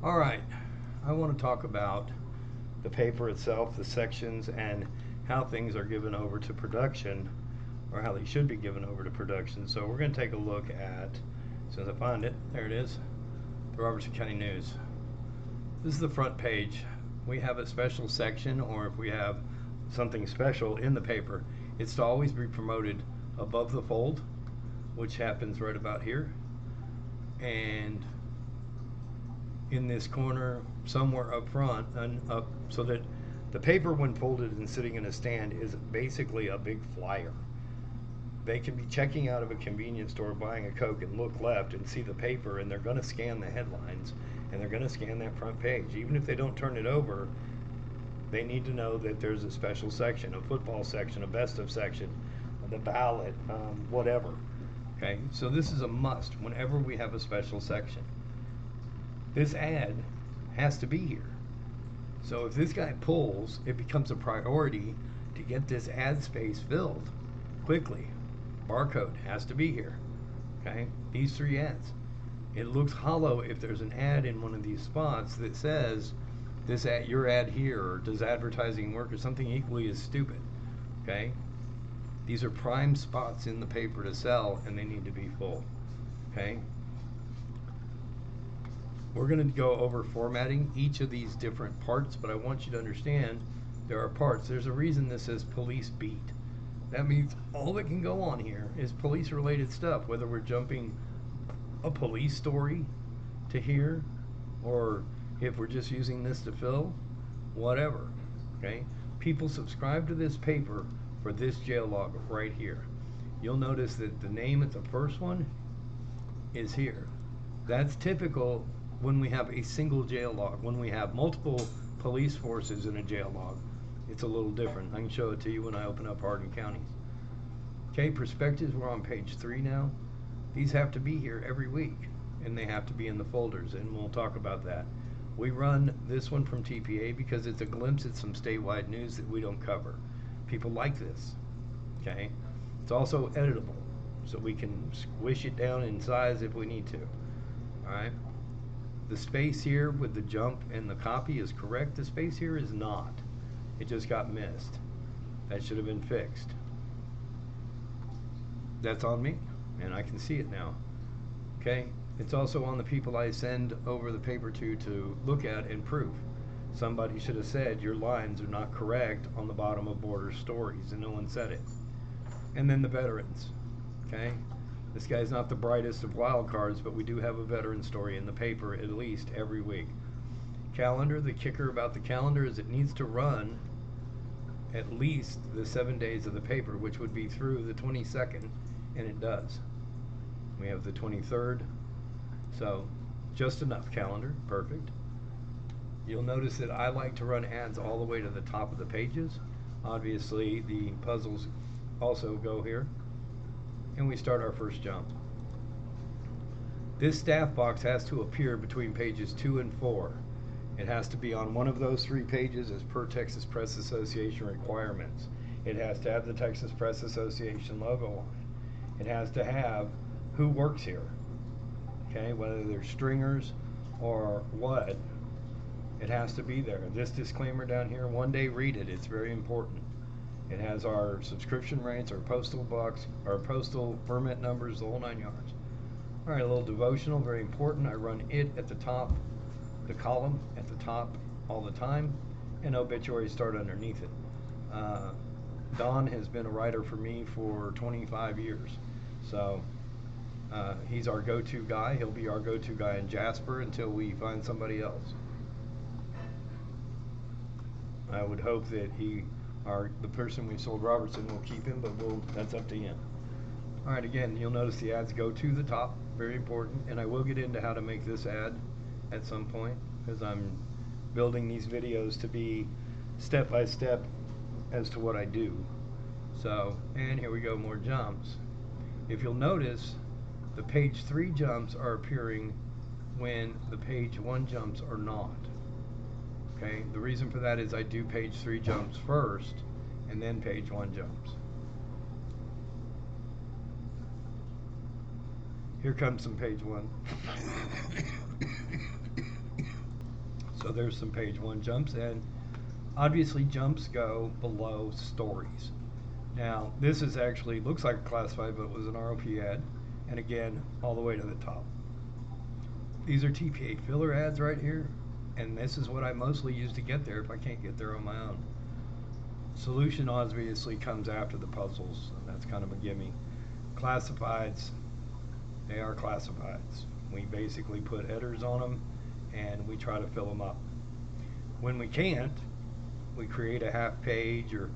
All right, I want to talk about the paper itself, the sections, and how things are given over to production, or how they should be given over to production. So we're going to take a look at, as soon as I find it, there it is, the Robertson County News. This is the front page. We have a special section, or if we have something special in the paper, it's to always be promoted above the fold, which happens right about here, and in this corner somewhere up front and up, so that the paper, when folded and sitting in a stand, is basically a big flyer. They can be checking out of a convenience store buying a Coke and look left and see the paper, and they're going to scan the headlines and they're going to scan that front page. Even if they don't turn it over, they need to know that there's a special section, a football section, a best of section, the ballot, whatever. Okay, so this is a must whenever we have a special section. This ad has to be here. So if this guy pulls, it becomes a priority to get this ad space filled quickly. Barcode has to be here. Okay, these three ads. It looks hollow if there's an ad in one of these spots that says this ad, your ad here, or does advertising work, or something equally as stupid. Okay, these are prime spots in the paper to sell, and they need to be full. Okay, we're going to go over formatting each of these different parts, but I want you to understand there are parts. There's a reason this says police beat. That means all that can go on here is police related stuff, whether we're jumping a police story to here, or if we're just using this to fill, whatever. Okay, people subscribe to this paper for this jail log right here. You'll notice that the name at the first one is here. That's typical when we have a single jail log. When we have multiple police forces in a jail log, it's a little different. I can show it to you when I open up Hardin counties. Okay, perspectives, we're on page 3 now. These have to be here every week, and they have to be in the folders, and we'll talk about that. We run this one from TPA because it's a glimpse at some statewide news that we don't cover. People like this. Okay, it's also editable, so we can squish it down in size if we need to. All right, the space here with the jump and the copy is correct. The space here is not. It just got missed. That should have been fixed. That's on me, and I can see it now. Okay, it's also on the people I send over the paper to look at and proof. Somebody should have said your lines are not correct on the bottom of Border Stories, and no one said it. And then the veterans. Okay, this guy's not the brightest of wild cards, but we do have a veteran story in the paper at least every week. Calendar, the kicker about the calendar is it needs to run at least the 7 days of the paper, which would be through the 22nd, and it does. We have the 23rd, so just enough calendar, perfect. You'll notice that I like to run ads all the way to the top of the pages. Obviously, the puzzles also go here, and we start our first jump. This staff box has to appear between pages 2 and 4. It has to be on one of those 3 pages as per Texas Press Association requirements. It has to have the Texas Press Association logo on it. It has to have who works here. Okay, whether they're stringers or what, it has to be there. This disclaimer down here, one day read it, it's very important. It has our subscription rates, our postal box, our postal permit numbers, the whole 9 yards. All right, a little devotional, very important. I run it at the top, the column at the top all the time, and obituaries start underneath it. Don has been a writer for me for 25 years, so he's our go-to guy. He'll be our go-to guy in Jasper until we find somebody else. I would hope that the person we sold Robertson will keep him, but that's up to him. All right, again, you'll notice the ads go to the top, very important, and I will get into how to make this ad at some point, because I'm building these videos to be step by step as to what I do. So, and here we go, more jumps. If you'll notice, the page 3 jumps are appearing when the page 1 jumps are not. Okay, the reason for that is I do page 3 jumps first and then page 1 jumps. Here comes some page 1. So there's some page 1 jumps, and obviously jumps go below stories. Now this is actually looks like a classified, but it was an ROP ad, and again all the way to the top. These are TPA filler ads right here, and this is what I mostly use to get there if I can't get there on my own. Solution obviously comes after the puzzles, and that's kind of a gimme. Classifieds, they are classifieds. We basically put headers on them and we try to fill them up. When we can't, we create a half page or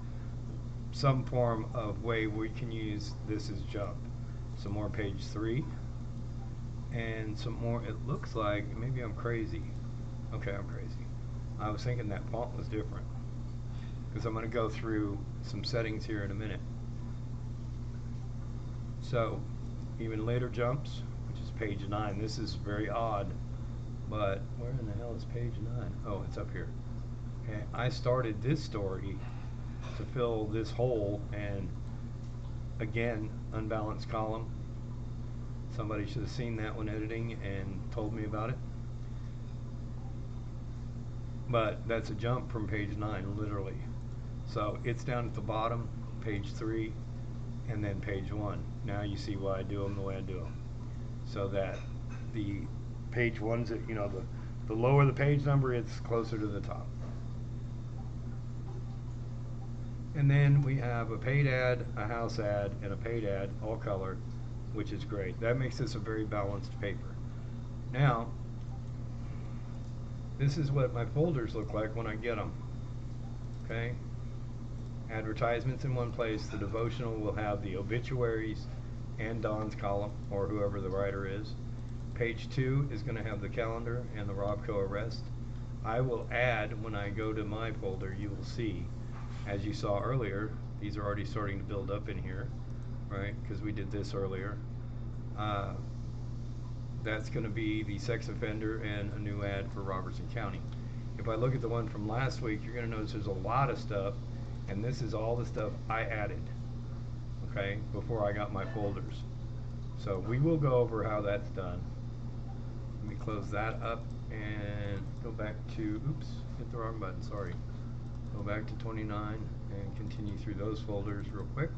some form of way we can use this as jump. Some more page 3 and some more. It looks like maybe I'm crazy. Okay, I'm crazy. I was thinking that font was different because I'm going to go through some settings here in a minute. So even later jumps, which is page 9. This is very odd, but where in the hell is page 9? Oh, it's up here. Okay, I started this story to fill this hole, and again, unbalanced column. Somebody should have seen that when editing and told me about it. But that's a jump from page 9, literally. So it's down at the bottom, page 3, and then page 1. Now you see why I do them the way I do them. So that the page 1's, you know, the lower the page number, it's closer to the top. And then we have a paid ad, a house ad, and a paid ad, all color, which is great. That makes this a very balanced paper. Now, this is what my folders look like when I get them. Okay? Advertisements in one place. The devotional will have the obituaries and Don's column, or whoever the writer is. Page 2 is going to have the calendar and the Robco arrest. I will add, when I go to my folder, you will see, as you saw earlier, these are already starting to build up in here, right? Because we did this earlier. That's going to be the sex offender and a new ad for Robertson County. If I look at the one from last week, you're going to notice there's a lot of stuff, and this is all the stuff I added, okay, before I got my folders. So we will go over how that's done. Let me close that up and go back to, oops, hit the wrong button, sorry. Go back to 29 and continue through those folders real quick.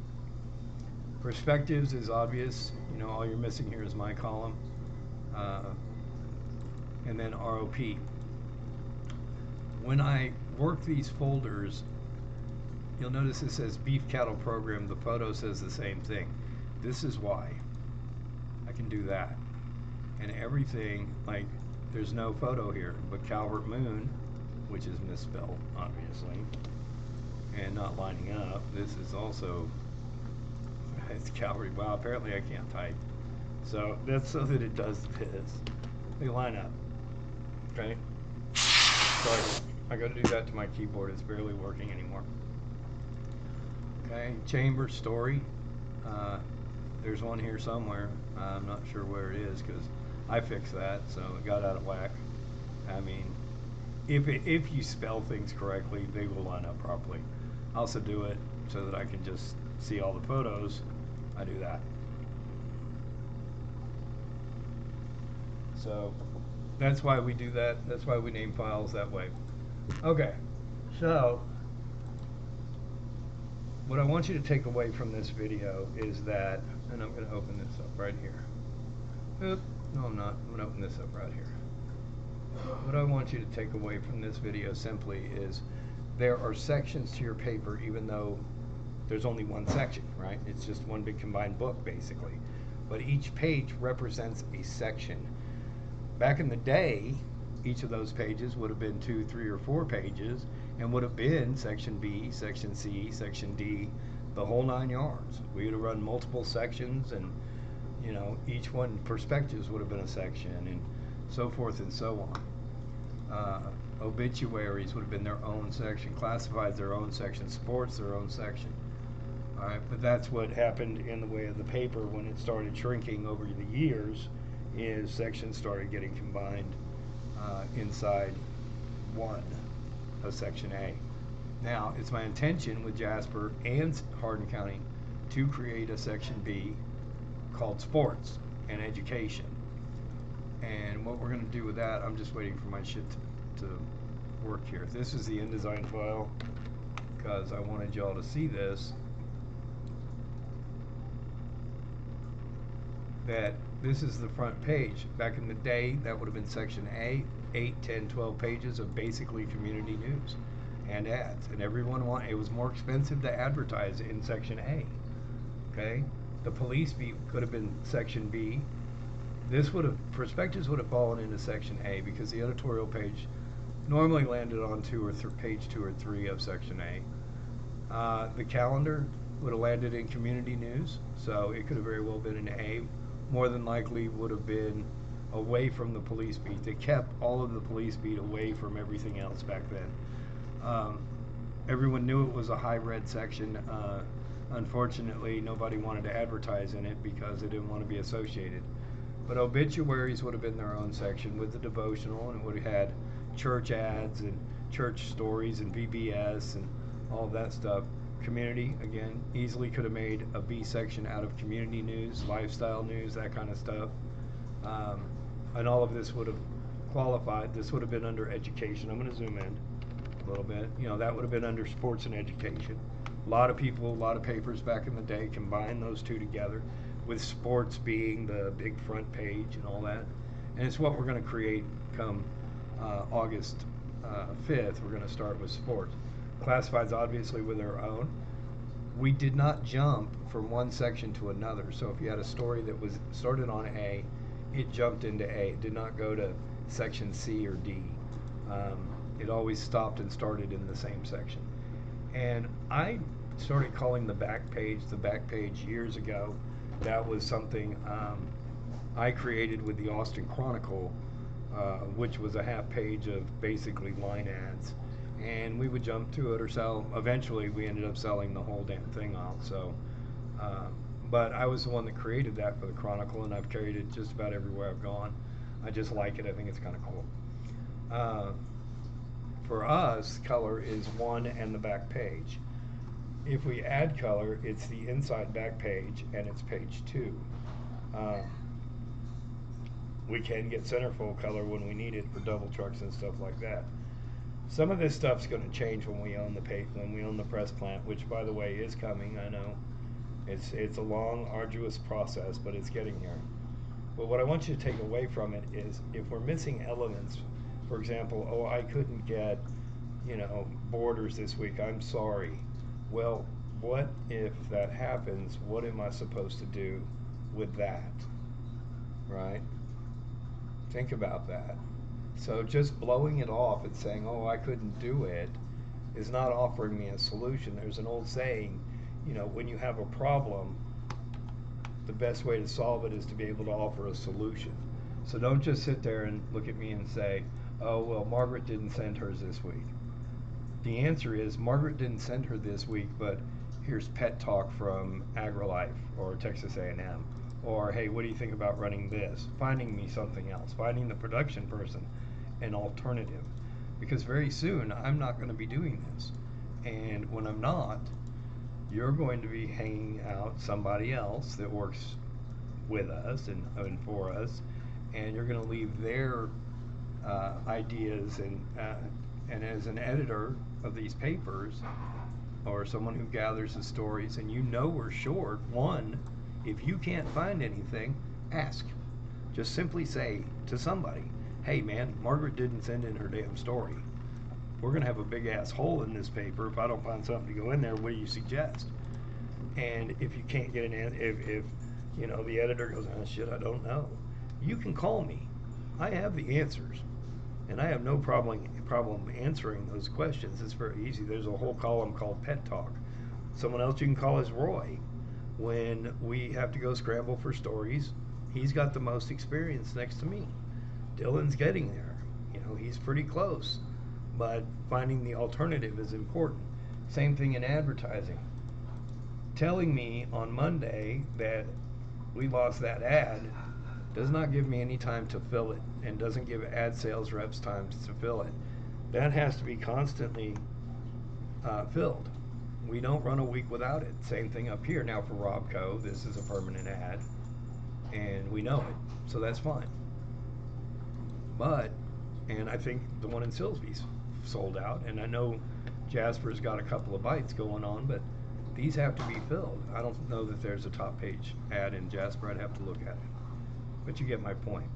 Perspectives is obvious. You know, all you're missing here is my column. And then ROP. When I work these folders, you'll notice it says beef cattle program. The photo says the same thing. This is why I can do that. And everything, like, there's no photo here, but Calvert Moon, which is misspelled, obviously, and not lining up. This is also, it's Calvary. Wow, apparently I can't type. So that's so that it does this. They line up. Okay? Sorry, I gotta do that to my keyboard. It's barely working anymore. Okay, chamber story. There's one here somewhere. I'm not sure where it is because I fixed that, so it got out of whack. I mean, if you spell things correctly, they will line up properly. I also do it so that I can just see all the photos. I do that. So that's why we do that. That's why we name files that way. Okay, so what I want you to take away from this video is that, and I'm going to open this up right here. Oop, no I'm not. I'm going to open this up right here. What I want you to take away from this video simply is there are sections to your paper, even though there's only one section, right? It's just one big combined book, basically. But each page represents a section. Back in the day, each of those pages would have been 2, 3, or 4 pages, and would have been section B, section C, section D, the whole 9 yards. We would have run multiple sections, and you know, each one, perspectives would have been a section, and so forth and so on. Obituaries would have been their own section, classifieds their own section, sports their own section. All right, but that's what happened in the way of the paper when it started shrinking over the years. Is sections started getting combined inside one of section A. Now, it's my intention with Jasper and Hardin County to create a section B called sports and education. And what we're going to do with that, I'm just waiting for my shit to work here. This is the InDesign file because I wanted y'all to see this. That this is the front page. Back in the day, that would have been section A, 8, 10, 12 pages of basically community news and ads. And everyone wanted, it was more expensive to advertise in section A. Okay? The police beat could have been section B. This would have, prospectus would have fallen into section A because the editorial page normally landed on page 2 or 3 of section A. The calendar would have landed in community news, so it could have very well been in A. More than likely would have been away from the police beat. They kept all of the police beat away from everything else back then. Everyone knew it was a high read section. Unfortunately, nobody wanted to advertise in it because they didn't want to be associated. But obituaries would have been their own section with the devotional, and it would have had church ads and church stories and VBS and all of that stuff. Community, again, easily could have made a B section out of community news, lifestyle news, that kind of stuff. And all of this would have qualified. This would have been under education. I'm going to zoom in a little bit. You know, that would have been under sports and education. A lot of people, a lot of papers back in the day combined those two together, with sports being the big front page and all that. And it's what we're going to create come August 5th. We're going to start with sports. Classifieds obviously with their own. We did not jump from one section to another. So if you had a story that was started on A, it jumped into A. It did not go to section C or D. It always stopped and started in the same section. And I started calling the back page years ago. That was something I created with the Austin Chronicle, which was a half page of basically line ads. And we would jump to it or sell. Eventually, we ended up selling the whole damn thing off. So, but I was the one that created that for the Chronicle, and I've carried it just about everywhere I've gone. I just like it. I think it's kind of cool. For us, color is 1 and the back page. If we add color, it's the inside back page, and it's page 2. We can get centerfold color when we need it for double trucks and stuff like that. Some of this stuff's going to change when we own the press plant, which, by the way, is coming. I know it's a long, arduous process, but it's getting here. But what I want you to take away from it is, if we're missing elements, for example, oh, I couldn't get, borders this week, I'm sorry. Well, what if that happens? What am I supposed to do with that? Right? Think about that. So just blowing it off and saying, oh, I couldn't do it, is not offering me a solution. There's an old saying, when you have a problem, the best way to solve it is to be able to offer a solution. So don't just sit there and look at me and say, oh, well, Margaret didn't send hers this week. The answer is, Margaret didn't send her this week, but here's Pet Talk from AgriLife or Texas A&M. Or, hey, what do you think about running this? Finding me something else. Finding the production person an alternative. Because very soon, I'm not going to be doing this. And when I'm not, you're going to be hanging out somebody else that works with us and for us. And you're going to leave their ideas. And as an editor of these papers, or someone who gathers the stories, and we're short, one, if you can't find anything, ask. Just simply say to somebody, hey man, Margaret didn't send in her damn story. We're going to have a big ass hole in this paper. If I don't find something to go in there, what do you suggest? And if you can't get an answer, if the editor goes, oh shit, I don't know, you can call me. I have the answers. And I have no problem answering those questions. It's very easy. There's a whole column called Pet Talk. Someone else you can call is Roy. When we have to go scramble for stories, he's got the most experience next to me. Dylan's getting there. He's pretty close. But finding the alternative is important. Same thing in advertising. Telling me on Monday that we lost that ad does not give me any time to fill it, and doesn't give ad sales reps time to fill it. That has to be constantly filled. We don't run a week without it. Same thing up here. Now for Robco, this is a permanent ad, and we know it, so that's fine. And I think the one in Silsby's sold out, and I know Jasper's got a couple of bites going on, but these have to be filled. I don't know that there's a top page ad in Jasper. I'd have to look at it, but you get my point.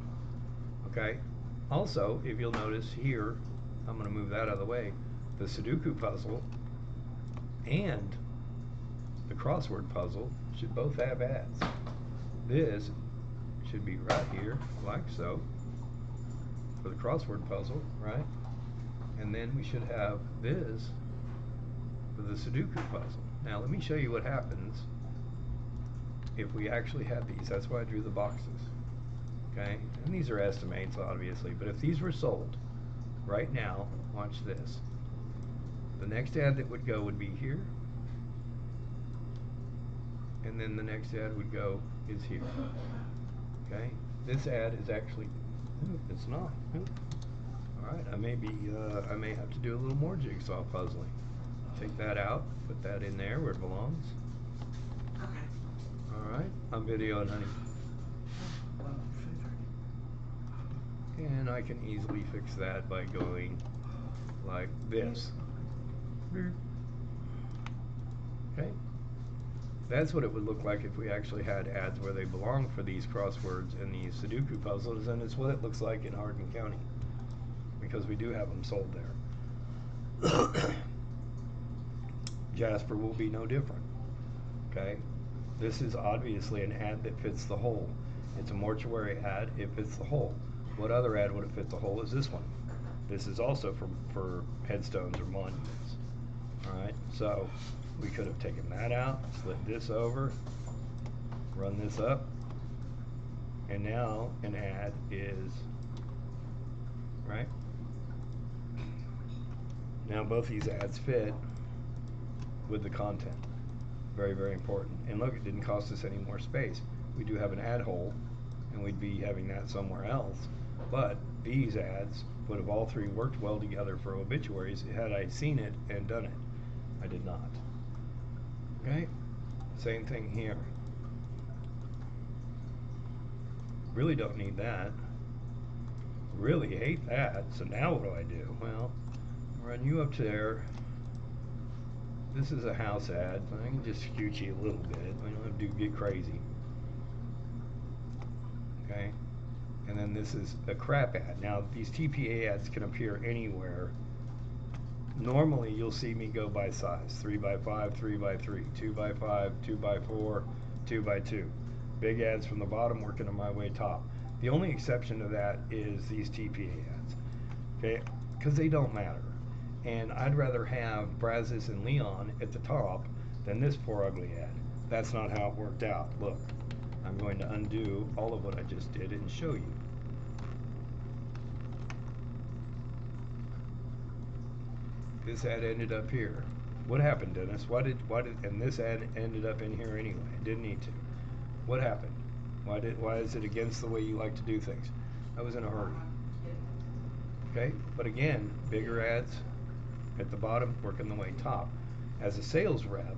Okay. Also, if you'll notice here, I'm going to move that out of the way, the Sudoku puzzle and the crossword puzzle should both have ads. This should be right here, like so, for the crossword puzzle, right? And then we should have this for the Sudoku puzzle. Now let me show you what happens if we actually had these. That's why I drew the boxes. Okay, and these are estimates obviously, but if these were sold right now, watch this. The next ad that would go would be here, and then the next ad would go is here. Okay, this ad is actually, it's not. All right, I may have to do a little more jigsaw puzzling. Take that out, put that in there where it belongs. Okay. All right, I'm videoing, honey. And I can easily fix that by going like this. Okay, that's what it would look like if we actually had ads where they belong for these crosswords and these Sudoku puzzles, and it's what it looks like in Hardin County, because we do have them sold there. Jasper will be no different. Okay, this is obviously an ad that fits the hole. It's a mortuary ad, it fits the hole. What other ad would have fit the hole is this one. This is also for headstones or monuments. Alright, so we could have taken that out, slid this over, run this up, and now an ad is, right? Now both these ads fit with the content. Very, very important. And look, it didn't cost us any more space. We do have an ad hole, and we'd be having that somewhere else. But these ads would have all three worked well together for obituaries had I seen it and done it. I did not. Okay? Same thing here. Really don't need that. Really hate that. So now what do I do? Well, run you up there. This is a house ad. I can just scooch you a little bit. We don't have to get crazy. Okay? And then this is a crap ad. Now, these TPA ads can appear anywhere. Normally, you'll see me go by size. 3x5, 3x3, 2x5, 2x4, 2x2. Big ads from the bottom working on my way top. The only exception to that is these TPA ads. Okay? Because they don't matter. And I'd rather have Brazos and Leon at the top than this poor ugly ad. That's not how it worked out. Look. I'm going to undo all of what I just did and show you. This ad ended up here. What happened, Dennis? And this ad ended up in here anyway. It didn't need to. What happened? Why is it against the way you like to do things? I was in a hurry. Okay, but again, bigger ads at the bottom, working the way top. As a sales rep,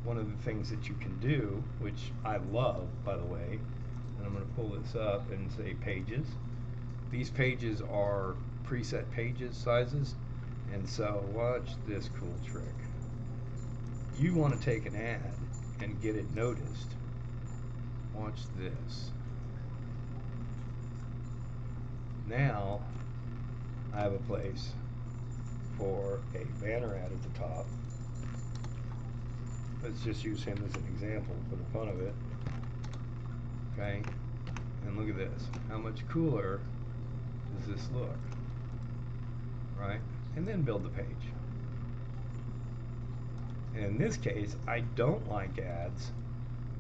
one of the things that you can do, which I love, by the way, and I'm going to pull this up and say pages. These pages are preset pages sizes, and so watch this cool trick. You want to take an ad and get it noticed. Watch this. Now I have a place for a banner ad at the top. Let's just use him as an example for the fun of it. Okay, and look at this. How much cooler does this look? Right? And then build the page. And in this case, I don't like ads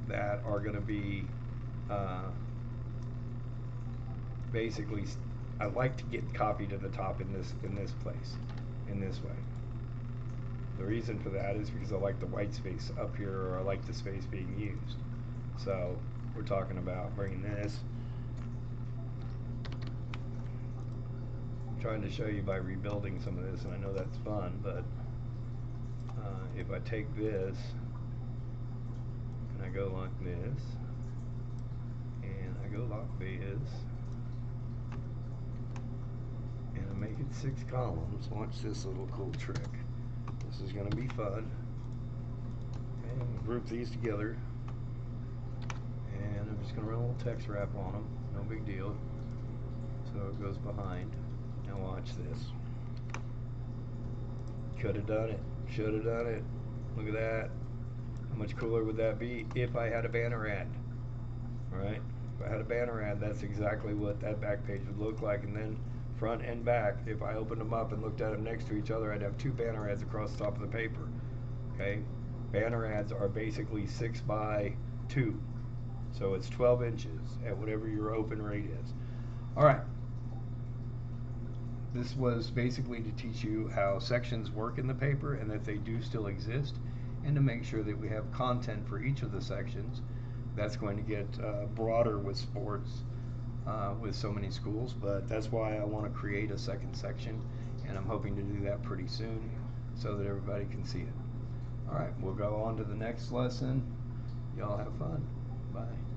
that are going to be basically, I like to get copy to the top in this place, in this way. The reason for that is because I like the white space up here, or I like the space being used. So we're talking about bringing this. I'm trying to show you by rebuilding some of this, and I know that's fun, but if I take this and I go like this, and I go like this, and I make it need 6 columns. Watch this little cool trick. This is going to be fun. Okay, I'm going to group these together. And I'm just going to run a little text wrap on them. No big deal. So it goes behind. Now watch this. Could have done it. Should have done it. Look at that. How much cooler would that be if I had a banner ad? Right? If I had a banner ad, that's exactly what that back page would look like. And then front and back, if I opened them up and looked at them next to each other, I'd have 2 banner ads across the top of the paper. Okay? Banner ads are basically 6 by 2. So it's 12 inches at whatever your open rate is. Alright. This was basically to teach you how sections work in the paper and that they do still exist, and to make sure that we have content for each of the sections. That's going to get broader with sports with so many schools, but that's why I want to create a second section, and I'm hoping to do that pretty soon so that everybody can see it. Alright, we'll go on to the next lesson. Y'all have fun. Bye.